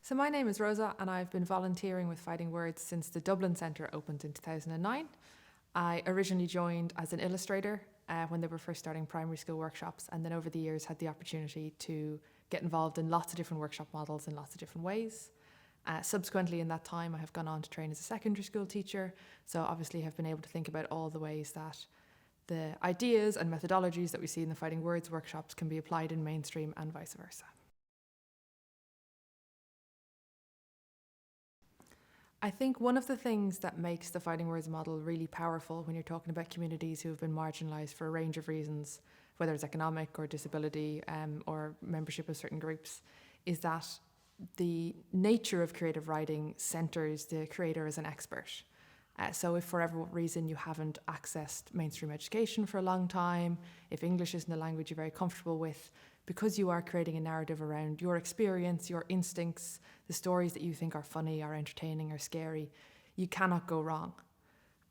So my name is Rosa and I've been volunteering with Fighting Words since the Dublin Centre opened in 2009. I originally joined as an illustrator when they were first starting primary school workshops, and then over the years had the opportunity to get involved in lots of different workshop models in lots of different ways. Subsequently in that time I have gone on to train as a secondary school teacher, so obviously have been able to think about all the ways that the ideas and methodologies that we see in the Fighting Words workshops can be applied in mainstream and vice versa. I think one of the things that makes the Fighting Words model really powerful when you're talking about communities who have been marginalised for a range of reasons, whether it's economic or disability or membership of certain groups, is that the nature of creative writing centres the creator as an expert. So if for whatever reason you haven't accessed mainstream education for a long time, if English isn't a language you're very comfortable with, because you are creating a narrative around your experience, your instincts, the stories that you think are funny or entertaining or scary, you cannot go wrong.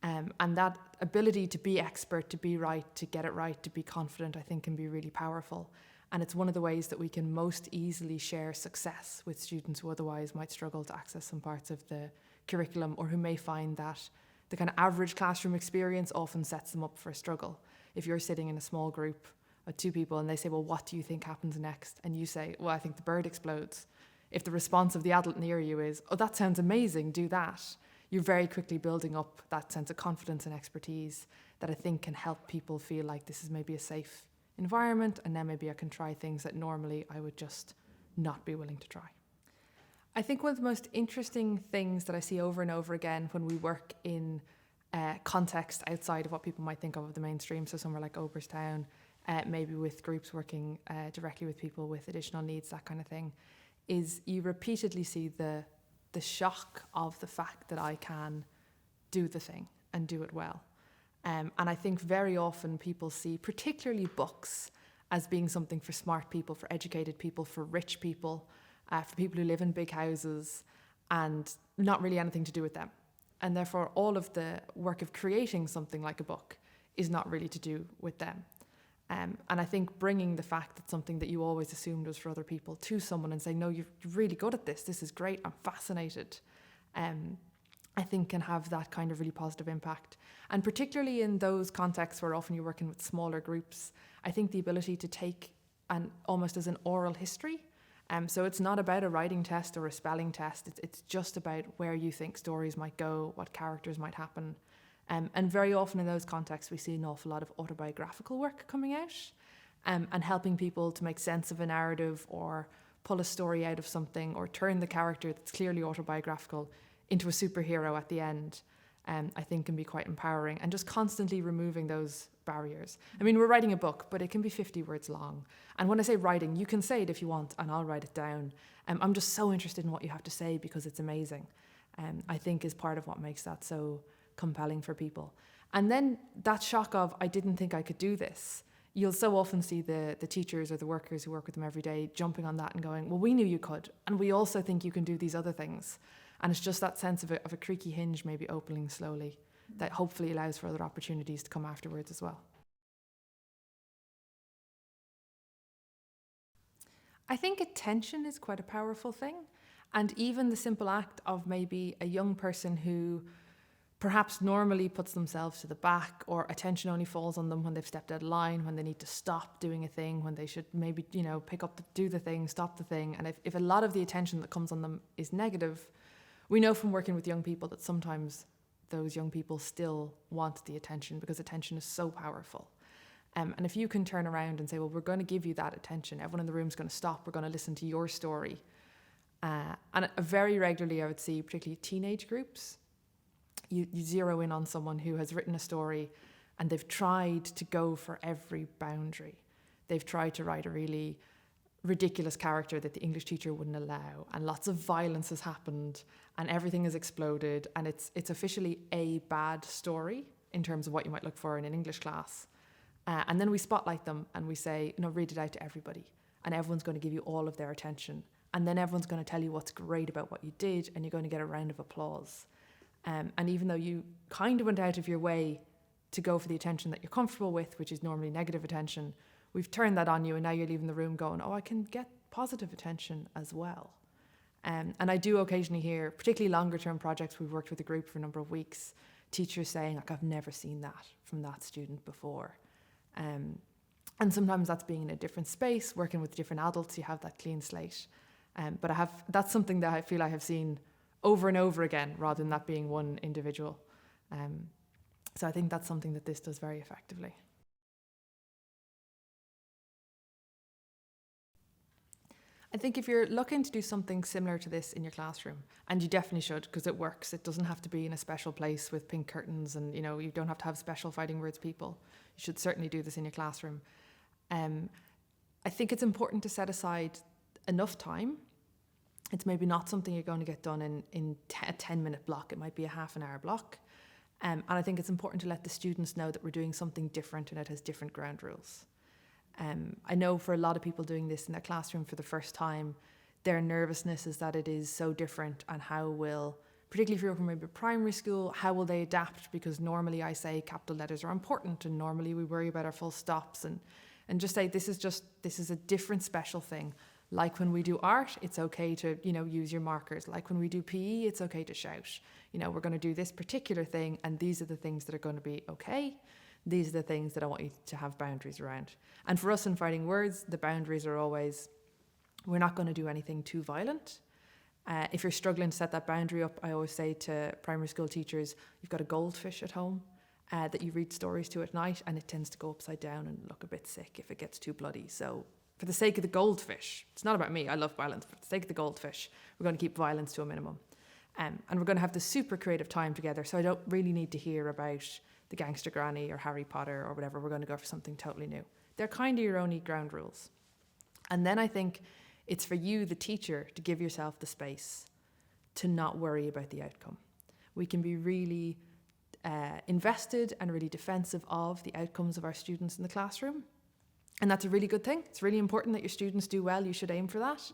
And that ability to be expert, to be right, to get it right, to be confident, I think can be really powerful. And it's one of the ways that we can most easily share success with students who otherwise might struggle to access some parts of the curriculum, or who may find that the kind of average classroom experience often sets them up for a struggle. If you're sitting in a small group of two people and they say, well, what do you think happens next? And you say, well, I think the bird explodes. If the response of the adult near you is, oh, that sounds amazing, do that, you're very quickly building up that sense of confidence and expertise that I think can help people feel like this is maybe a safe environment, and then maybe I can try things that normally I would just not be willing to try. I think one of the most interesting things that I see over and over again when we work in context outside of what people might think of the mainstream, so somewhere like Oberstown, maybe with groups working directly with people with additional needs, that kind of thing, is you repeatedly see the shock of the fact that I can do the thing and do it well. And I think very often people see particularly books as being something for smart people, for educated people, for rich people, for people who live in big houses, and not really anything to do with them. And therefore all of the work of creating something like a book is not really to do with them. And I think bringing the fact that something that you always assumed was for other people to someone and saying, no, you're really good at this is great, I'm fascinated, I think can have that kind of really positive impact. And particularly in those contexts where often you're working with smaller groups, I think the ability to take almost as an oral history. So it's not about a writing test or a spelling test, it's just about where you think stories might go, what characters might happen. And very often in those contexts, we see an awful lot of autobiographical work coming out and helping people to make sense of a narrative or pull a story out of something or turn the character that's clearly autobiographical into a superhero at the end, I think can be quite empowering, and just constantly removing those barriers. I mean, we're writing a book, but it can be 50 words long. And when I say writing, you can say it if you want, and I'll write it down. I'm just so interested in what you have to say because it's amazing. I think is part of what makes that so compelling for people. And then that shock of, I didn't think I could do this. You'll so often see the teachers or the workers who work with them every day jumping on that and going, well, we knew you could, and we also think you can do these other things. And it's just that sense of a creaky hinge maybe opening slowly that hopefully allows for other opportunities to come afterwards as well. I think attention is quite a powerful thing. And even the simple act of maybe a young person who perhaps normally puts themselves to the back, or attention only falls on them when they've stepped out of line, when they need to stop doing a thing, when they should maybe, pick up, do the thing, stop the thing. And if a lot of the attention that comes on them is negative, we know from working with young people that sometimes those young people still want the attention because attention is so powerful. And if you can turn around and say, well, we're going to give you that attention, everyone in the room is going to stop, we're going to listen to your story. And very regularly I would see, particularly teenage groups, you zero in on someone who has written a story and they've tried to go for every boundary. They've tried to write a really ridiculous character that the English teacher wouldn't allow, and lots of violence has happened and everything has exploded, and it's officially a bad story in terms of what you might look for in an English class. And then we spotlight them and we say, read it out to everybody, and everyone's going to give you all of their attention, and then everyone's going to tell you what's great about what you did, and you're going to get a round of applause. And even though you kind of went out of your way to go for the attention that you're comfortable with, which is normally negative attention, we've turned that on you, and now you're leaving the room going, oh, I can get positive attention as well. And I do occasionally hear, particularly longer term projects, we've worked with a group for a number of weeks, teachers saying, like, I've never seen that from that student before. And sometimes that's being in a different space, working with different adults, you have that clean slate. But that's something that I feel I have seen over and over again, rather than that being one individual. So I think that's something that this does very effectively. I think if you're looking to do something similar to this in your classroom, and you definitely should, because it works, it doesn't have to be in a special place with pink curtains, and you don't have to have special fighting words people. You should certainly do this in your classroom. I think it's important to set aside enough time. It's maybe not something you're going to get done in a 10-minute block. It might be a half an hour block. And I think it's important to let the students know that we're doing something different and it has different ground rules. I know for a lot of people doing this in their classroom for the first time, their nervousness is that it is so different, and how will, particularly if you're from maybe primary school, how will they adapt? Because normally I say capital letters are important, and normally we worry about our full stops, and just say this is a different special thing. Like when we do art, it's okay to use your markers. Like when we do PE, it's okay to shout. We're going to do this particular thing, and these are the things that are going to be okay. These are the things that I want you to have boundaries around. And for us in Fighting Words, the boundaries are always, we're not going to do anything too violent. If you're struggling to set that boundary up, I always say to primary school teachers, you've got a goldfish at home that you read stories to at night, and it tends to go upside down and look a bit sick if it gets too bloody. So for the sake of the goldfish, it's not about me, I love violence, but for the sake of the goldfish, we're going to keep violence to a minimum. And we're going to have this super creative time together, so I don't really need to hear about the Gangster Granny or Harry Potter or whatever. We're going to go for something totally new. They're kind of your own ground rules. And then I think it's for you, the teacher, to give yourself the space to not worry about the outcome. We can be really invested and really defensive of the outcomes of our students in the classroom. And that's a really good thing. It's really important that your students do well. You should aim for that.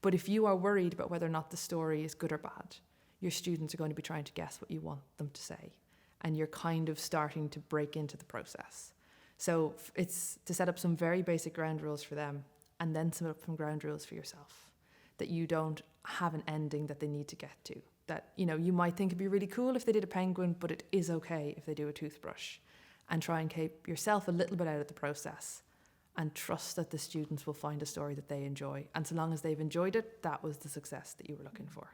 But if you are worried about whether or not the story is good or bad, your students are going to be trying to guess what you want them to say. And you're kind of starting to break into the process. So it's to set up some very basic ground rules for them, and then set up some ground rules for yourself, that you don't have an ending that they need to get to. That, you might think it'd be really cool if they did a penguin, but it is okay if they do a toothbrush. And try and keep yourself a little bit out of the process, and trust that the students will find a story that they enjoy. And so long as they've enjoyed it, that was the success that you were looking for.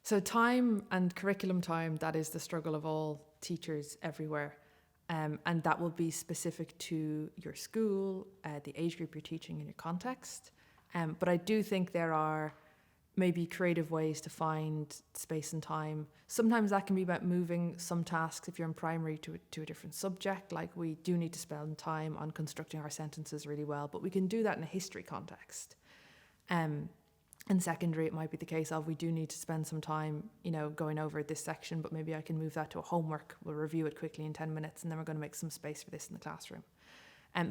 So time and curriculum time, that is the struggle of all teachers everywhere. And that will be specific to your school, the age group you're teaching, and your context. But I do think there are maybe creative ways to find space and time. Sometimes that can be about moving some tasks, if you're in primary, to a different subject. Like, we do need to spend time on constructing our sentences really well, but we can do that in a history context. In secondary, it might be the case of, we do need to spend some time, going over this section, but maybe I can move that to a homework. We'll review it quickly in 10 minutes, and then we're going to make some space for this in the classroom.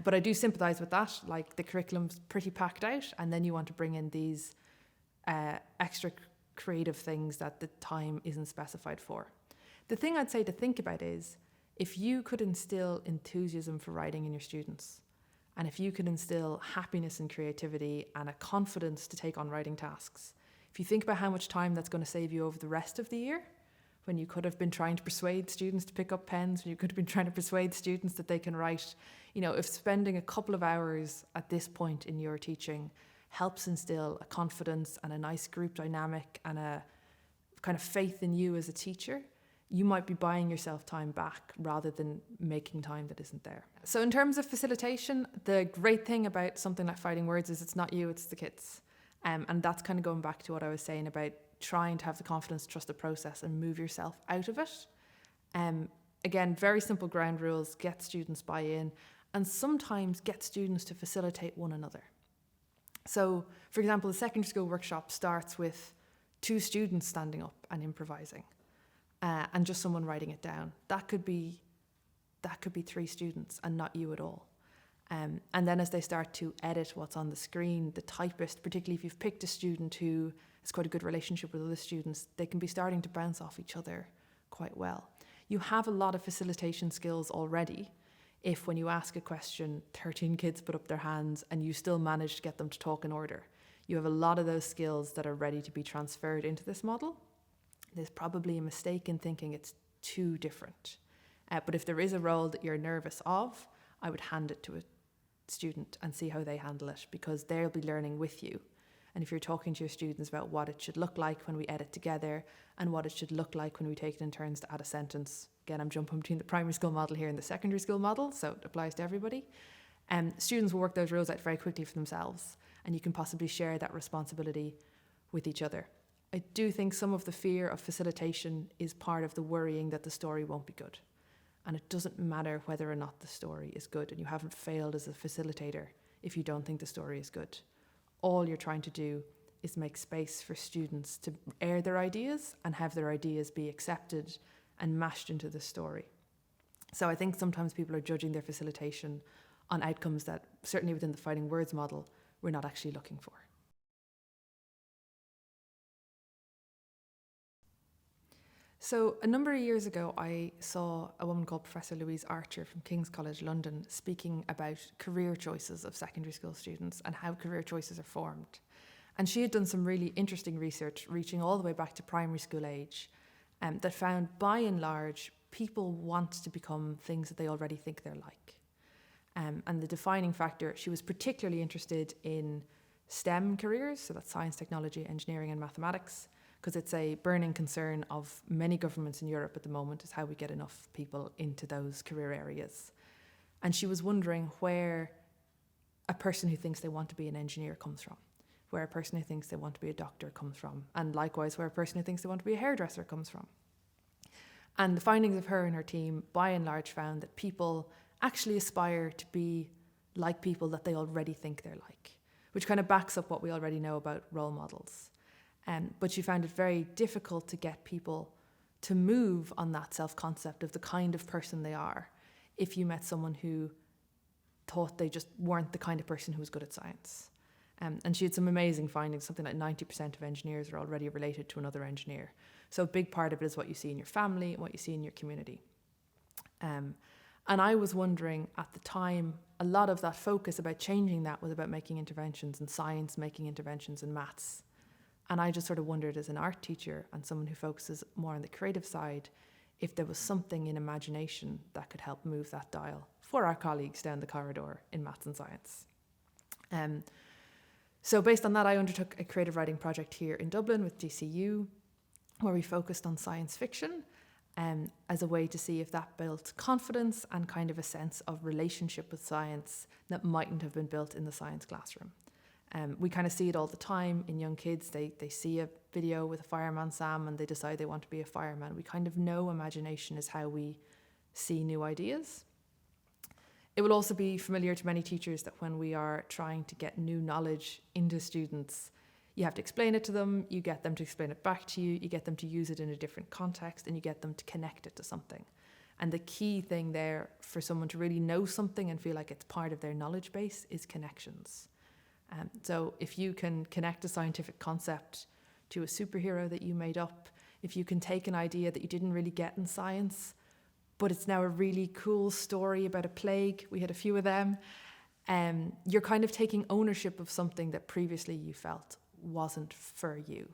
But I do sympathise with that. Like, the curriculum's pretty packed out, and then you want to bring in these extra creative things that the time isn't specified for. The thing I'd say to think about is, if you could instill enthusiasm for writing in your students, and if you could instill happiness and creativity and a confidence to take on writing tasks, if you think about how much time that's going to save you over the rest of the year, when you could have been trying to persuade students to pick up pens, when you could have been trying to persuade students that they can write, if spending a couple of hours at this point in your teaching helps instill a confidence and a nice group dynamic and a kind of faith in you as a teacher, you might be buying yourself time back rather than making time that isn't there. So in terms of facilitation, the great thing about something like Fighting Words is it's not you, it's the kids. And that's kind of going back to what I was saying about trying to have the confidence to trust the process and move yourself out of it. Again, very simple ground rules, get students buy-in, and sometimes get students to facilitate one another. So, for example, the secondary school workshop starts with 2 students standing up and improvising. And just someone writing it down. That could be 3 students and not you at all. And then as they start to edit what's on the screen, the typist, particularly if you've picked a student who has quite a good relationship with other students, they can be starting to bounce off each other quite well. You have a lot of facilitation skills already. if when you ask a question, 13 kids put up their hands and you still manage to get them to talk in order. You have a lot of those skills that are ready to be transferred into this model. There's probably a mistake in thinking it's too different. But if there is a role that you're nervous of, I would hand it to a student and see how they handle it, because they'll be learning with you. And if you're talking to your students about what it should look like when we edit together and what it should look like when we take it in turns to add a sentence, again, I'm jumping between the primary school model here and the secondary school model, so it applies to everybody. Students will work those rules out very quickly for themselves, and you can possibly share that responsibility with each other. I do think some of the fear of facilitation is part of the worrying that the story won't be good. And it doesn't matter whether or not the story is good, and you haven't failed as a facilitator if you don't think the story is good. All you're trying to do is make space for students to air their ideas and have their ideas be accepted and mashed into the story. So I think sometimes people are judging their facilitation on outcomes that, certainly within the Fighting Words model, we're not actually looking for. So a number of years ago, I saw a woman called Professor Louise Archer from King's College London speaking about career choices of secondary school students and how career choices are formed. And she had done some really interesting research reaching all the way back to primary school age that found, by and large, people want to become things that they already think they're like. And the defining factor, she was particularly interested in STEM careers, so that's science, technology, engineering and mathematics, because it's a burning concern of many governments in Europe at the moment, is how we get enough people into those career areas. And she was wondering where a person who thinks they want to be an engineer comes from, where a person who thinks they want to be a doctor comes from, and likewise where a person who thinks they want to be a hairdresser comes from. And the findings of her and her team, by and large, found that people actually aspire to be like people that they already think they're like, which kind of backs up what we already know about role models. But she found it very difficult to get people to move on that self-concept of the kind of person they are if you met someone who thought they just weren't the kind of person who was good at science. And she had some amazing findings, something like 90% of engineers are already related to another engineer. So a big part of it is what you see in your family and what you see in your community. And I was wondering at the time, a lot of that focus about changing that was about making interventions in science, making interventions in maths. And I just sort of wondered, as an art teacher and someone who focuses more on the creative side, if there was something in imagination that could help move that dial for our colleagues down the corridor in maths and science. So based on that, I undertook a creative writing project here in Dublin with DCU, where we focused on science fiction as a way to see if that built confidence and kind of a sense of relationship with science that mightn't have been built in the science classroom. We kind of see it all the time in young kids. They see a video with a fireman Sam and they decide they want to be a fireman. We kind of know imagination is how we see new ideas. It will also be familiar to many teachers that when we are trying to get new knowledge into students, you have to explain it to them, you get them to explain it back to you, you get them to use it in a different context, and you get them to connect it to something. And the key thing there for someone to really know something and feel like it's part of their knowledge base is connections. So if you can connect a scientific concept to a superhero that you made up, if you can take an idea that you didn't really get in science, but it's now a really cool story about a plague, we had a few of them, you're kind of taking ownership of something that previously you felt wasn't for you.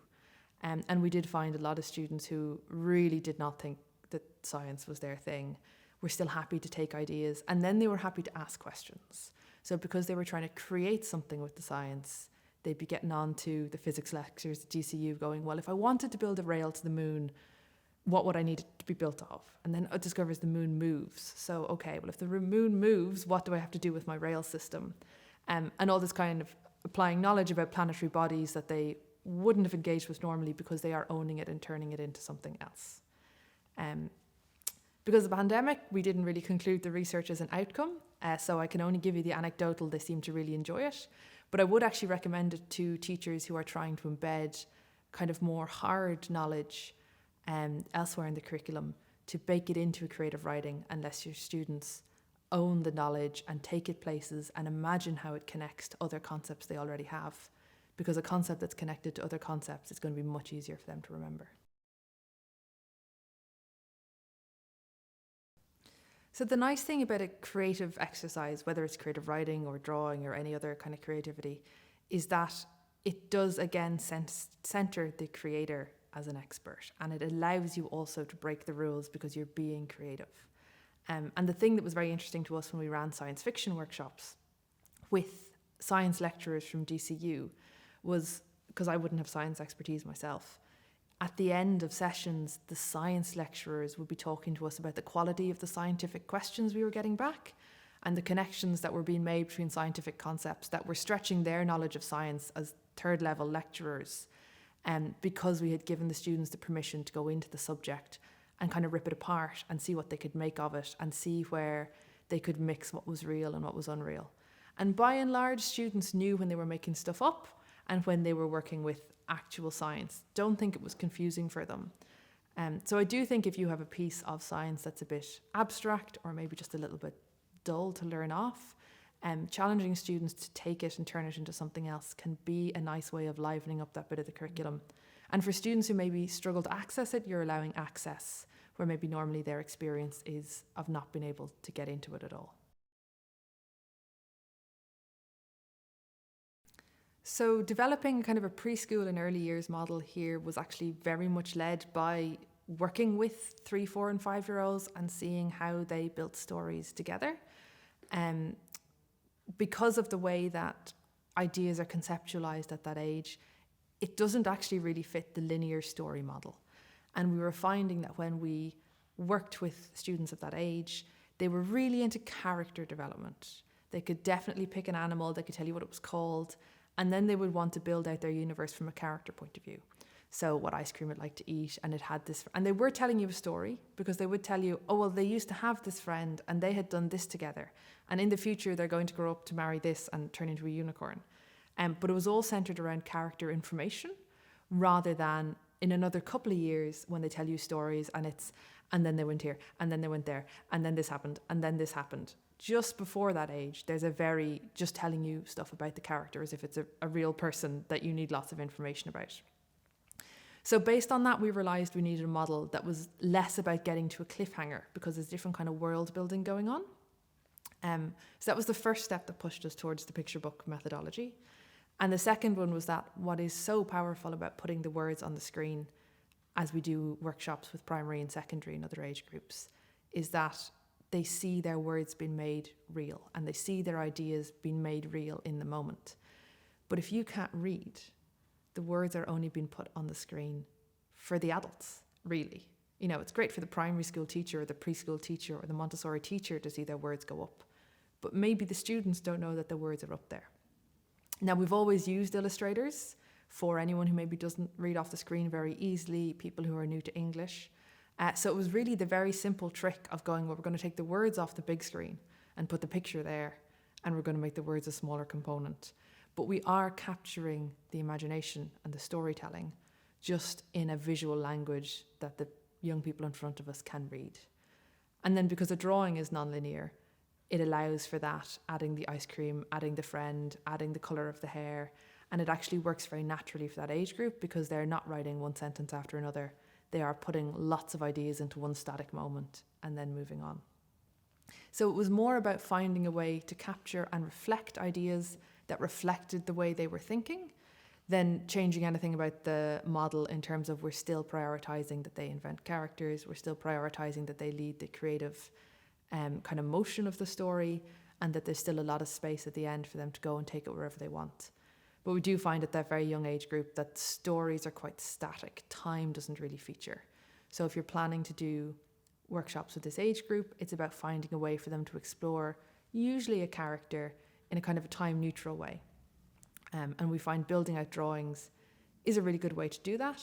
And we did find a lot of students who really did not think that science was their thing, were still happy to take ideas, and then they were happy to ask questions. So because they were trying to create something with the science, they'd be getting on to the physics lectures at GCU going, well, if I wanted to build a rail to the moon, what would I need it to be built of? And then it discovers the moon moves. So, okay, well, if the moon moves, what do I have to do with my rail system? And all this kind of applying knowledge about planetary bodies that they wouldn't have engaged with normally because they are owning it and turning it into something else. Because of the pandemic, we didn't really conclude the research as an outcome, so I can only give you the anecdotal. They seem to really enjoy it. But I would actually recommend it to teachers who are trying to embed kind of more hard knowledge elsewhere in the curriculum, to bake it into a creative writing unless your students own the knowledge and take it places and imagine how it connects to other concepts they already have. Because a concept that's connected to other concepts is going to be much easier for them to remember. So the nice thing about a creative exercise, whether it's creative writing or drawing or any other kind of creativity, is that it does again center the creator as an expert, and it allows you also to break the rules because you're being creative. And the thing that was very interesting to us when we ran science fiction workshops with science lecturers from DCU was, because I wouldn't have science expertise myself, at the end of sessions, the science lecturers would be talking to us about the quality of the scientific questions we were getting back and the connections that were being made between scientific concepts that were stretching their knowledge of science as third level lecturers, because we had given the students the permission to go into the subject and kind of rip it apart and see what they could make of it and see where they could mix what was real and what was unreal. And by and large, students knew when they were making stuff up and when they were working with actual science. Don't think it was confusing for them. So I do think if you have a piece of science that's a bit abstract or maybe just a little bit dull to learn off, challenging students to take it and turn it into something else can be a nice way of livening up that bit of the curriculum. And for students who maybe struggle to access it, you're allowing access where maybe normally their experience is of not being able to get into it at all. So developing kind of a preschool and early years model here was actually very much led by working with 3, 4 and 5-year-olds and seeing how they built stories together. Because of the way that ideas are conceptualized at that age, it doesn't actually really fit the linear story model. And we were finding that when we worked with students of that age, they were really into character development. They could definitely pick an animal, they could tell you what it was called, and then they would want to build out their universe from a character point of view. So what ice cream it liked to eat, and it had this, and they were telling you a story because they would tell you, oh, well, they used to have this friend and they had done this together. And in the future, they're going to grow up to marry this and turn into a unicorn. But it was all centered around character information rather than in another couple of years when they tell you stories and it's, and then they went here, and then they went there, and then this happened, and then this happened. Just before that age, there's a very, just telling you stuff about the character as if it's a real person that you need lots of information about. So based on that, we realized we needed a model that was less about getting to a cliffhanger because there's different kind of world building going on. So that was the first step that pushed us towards the picture book methodology. And the second one was that what is so powerful about putting the words on the screen as we do workshops with primary and secondary and other age groups is that they see their words being made real and they see their ideas being made real in the moment. But if you can't read, the words are only being put on the screen for the adults, really. You know, it's great for the primary school teacher or the preschool teacher or the Montessori teacher to see their words go up. But maybe the students don't know that the words are up there. Now, we've always used illustrators for anyone who maybe doesn't read off the screen very easily, people who are new to English. So it was really the very simple trick of going, well, we're going to take the words off the big screen and put the picture there, and we're going to make the words a smaller component. But we are capturing the imagination and the storytelling just in a visual language that the young people in front of us can read. And then because the drawing is nonlinear, it allows for that, adding the ice cream, adding the friend, adding the colour of the hair, and it actually works very naturally for that age group because they're not writing one sentence after another. They are putting lots of ideas into one static moment and then moving on. So it was more about finding a way to capture and reflect ideas that reflected the way they were thinking than changing anything about the model in terms of we're still prioritising that they invent characters, we're still prioritising that they lead the creative kind of motion of the story, and that there's still a lot of space at the end for them to go and take it wherever they want. But we do find at that very young age group that stories are quite static. Time doesn't really feature. So if you're planning to do workshops with this age group, it's about finding a way for them to explore usually a character in a kind of a time neutral way. And we find building out drawings is a really good way to do that.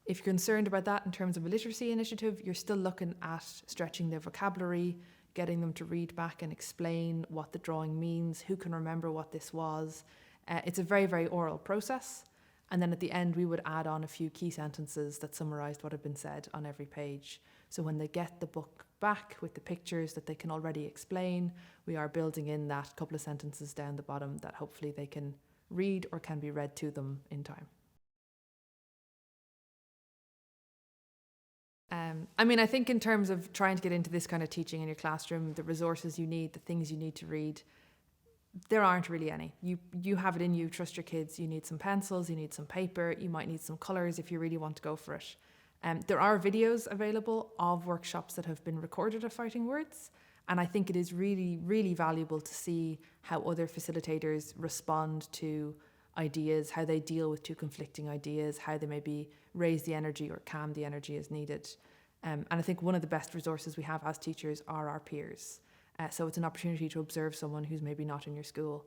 If you're concerned about that in terms of a literacy initiative, you're still looking at stretching their vocabulary, getting them to read back and explain what the drawing means, who can remember what this was. It's a very, very oral process. And then at the end, we would add on a few key sentences that summarised what had been said on every page. So when they get the book back with the pictures that they can already explain, we are building in that couple of sentences down the bottom that hopefully they can read or can be read to them in time. I mean, I think in terms of trying to get into this kind of teaching in your classroom, the resources you need, the things you need to read, there aren't really any. You have it in you, trust your kids. You need some pencils, you need some paper, you might need some colours if you really want to go for it. There are videos available of workshops that have been recorded of Fighting Words, and I think it is really, really valuable to see how other facilitators respond to ideas, how they deal with two conflicting ideas, how they maybe raise the energy or calm the energy as needed. And I think one of the best resources we have as teachers are our peers. So it's an opportunity to observe someone who's maybe not in your school.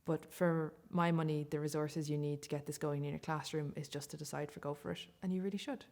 But for my money, the resources you need to get this going in your classroom is just to decide for go for it, and you really should.